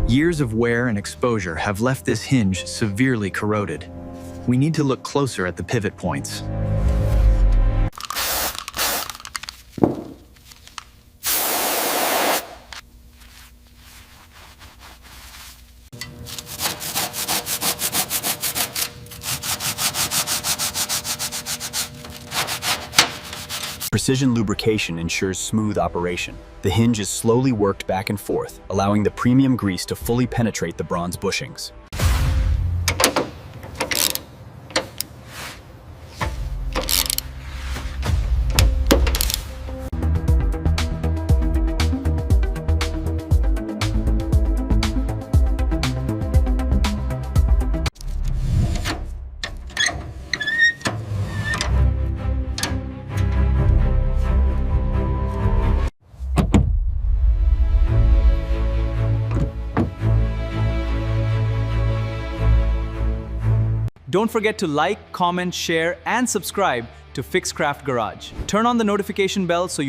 Years of wear and exposure have left this hinge severely corroded. We need to look closer at the pivot points. Precision lubrication ensures smooth operation. The hinge is slowly worked back and forth, allowing the premium grease to fully penetrate the bronze bushings. Don't forget to like, comment, share, and subscribe to FixCraft Garage. Turn on the notification bell so